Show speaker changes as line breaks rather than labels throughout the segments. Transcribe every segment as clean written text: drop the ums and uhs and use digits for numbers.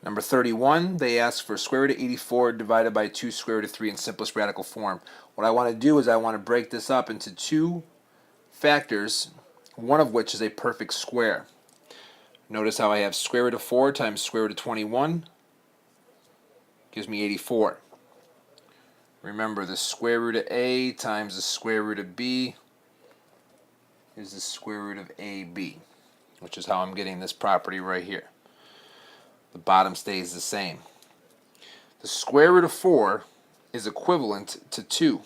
Number 31, they ask for square root of 84 divided by 2 square root of 3 in simplest radical form. What I want to do is I want to break this up into two factors, one of which is a perfect square. Notice how I have square root of 4 times square root of 21 gives me 84. Remember, the square root of a times the square root of b is the square root of ab, which is how I'm getting this property right here. The bottom stays the same. The square root of 4 is equivalent to 2,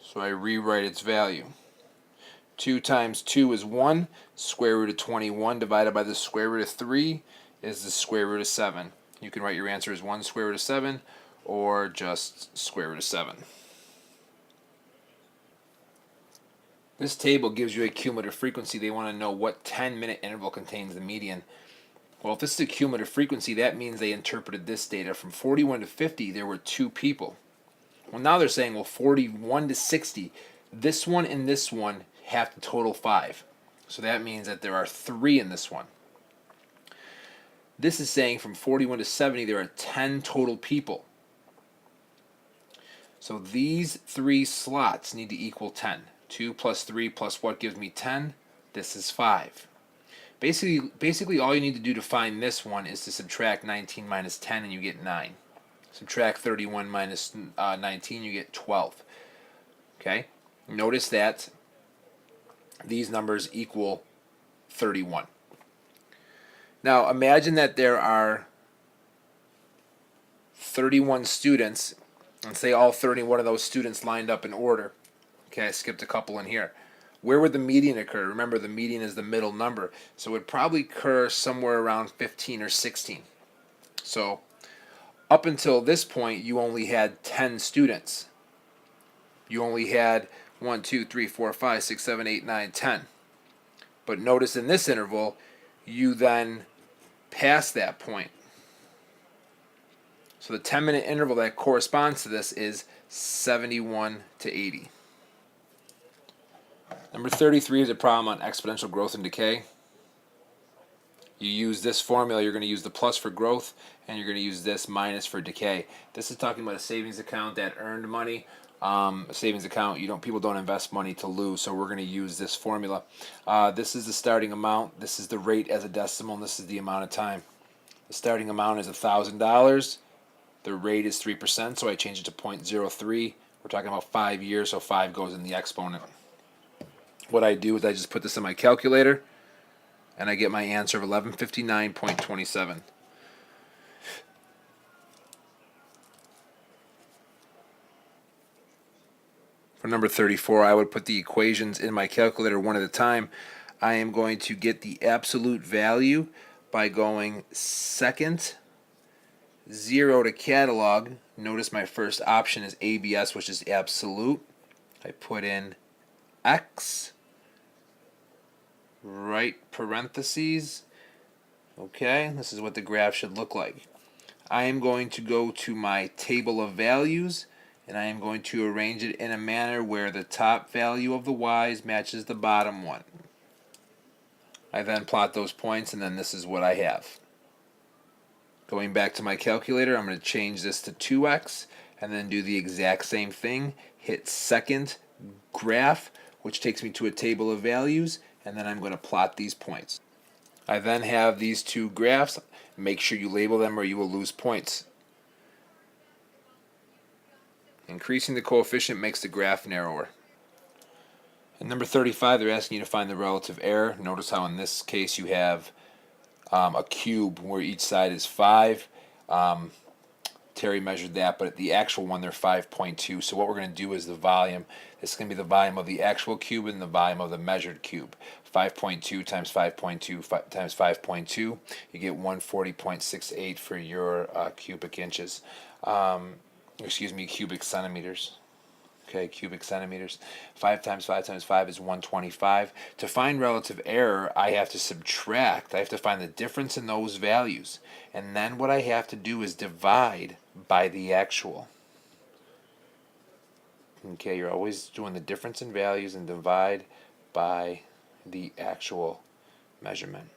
so I rewrite its value. 2 times 2 is 1. Square root of 21 divided by the square root of 3 is the square root of 7. You can write your answer as 1 square root of 7 or just square root of 7. This table gives you a cumulative frequency. They want to know what 10-minute interval contains the median. Well, if this is a cumulative frequency, that means they interpreted this data. From 41 to 50, there were 2 people. Well, now they're saying, well, 41 to 60, this one and this one have to total 5. So that means that there are 3 in this one. This is saying from 41 to 70, there are 10 total people. So these 3 slots need to equal 10. 2 plus 3 plus what gives me 10? This is 5. Basically, all you need to do to find this one is to subtract 19 minus 10 and you get 9. Subtract 31 minus 19, you get 12. Okay? Notice that these numbers equal 31. Now, imagine that there are 31 students, and say all 31 of those students lined up in order. Okay, I skipped a couple in here. Where would the median occur? Remember, the median is the middle number, so it would probably occur somewhere around 15 or 16. So up until this point, you only had 10 students. You only had 1, 2, 3, 4, 5, 6, 7, 8, 9, 10. But notice in this interval, you then pass that point. So the 10-minute interval that corresponds to this is 71 to 80. Number 33 is a problem on exponential growth and decay. You use this formula, you're going to use the plus for growth, and you're going to use this minus for decay. This is talking about a savings account that earned money. A savings account, people don't invest money to lose, so we're going to use this formula. This is the starting amount, this is the rate as a decimal, and this is the amount of time. The starting amount is $1,000. The rate is 3%, so I change it to 0.03. We're talking about 5 years, so 5 goes in the exponent. What I do is I just put this in my calculator, and I get my answer of 1159.27. For number 34, I would put the equations in my calculator one at a time. I am going to get the absolute value by going second, 0 to catalog. Notice my first option is ABS, which is absolute. I put in X, right parentheses. Okay, this is what the graph should look like. I am going to go to my table of values, and I am going to arrange it in a manner where the top value of the y's matches the bottom one. I then plot those points, and then this is what I have. Going back to my calculator, I'm going to change this to 2x, and then do the exact same thing. Hit second graph, which takes me to a table of values, and then I'm going to plot these points. I then have these two graphs. Make sure you label them or you will lose points. Increasing the coefficient makes the graph narrower. In number 35, they're asking you to find the relative error. Notice how in this case you have a cube where each side is 5. Terry measured that, but the actual one, they're 5.2. So what we're going to do is the volume. This is going to be the volume of the actual cube and the volume of the measured cube. 5.2 times 5.2 times 5.2, you get 140.68 for your cubic inches. Cubic centimeters. Okay, cubic centimeters. 5 times 5 times 5 is 125. To find relative error, I have to subtract. I have to find the difference in those values. And then what I have to do is divide by the actual. Okay, you're always doing the difference in values and divide by the actual measurement.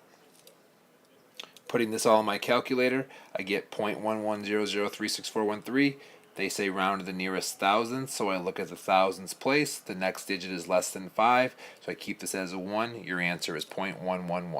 Putting this all in my calculator, I get 0.11003641. They say round to the nearest thousandth, so I look at the thousands place. The next digit is less than 5, so I keep this as a 1. Your answer is 0.111.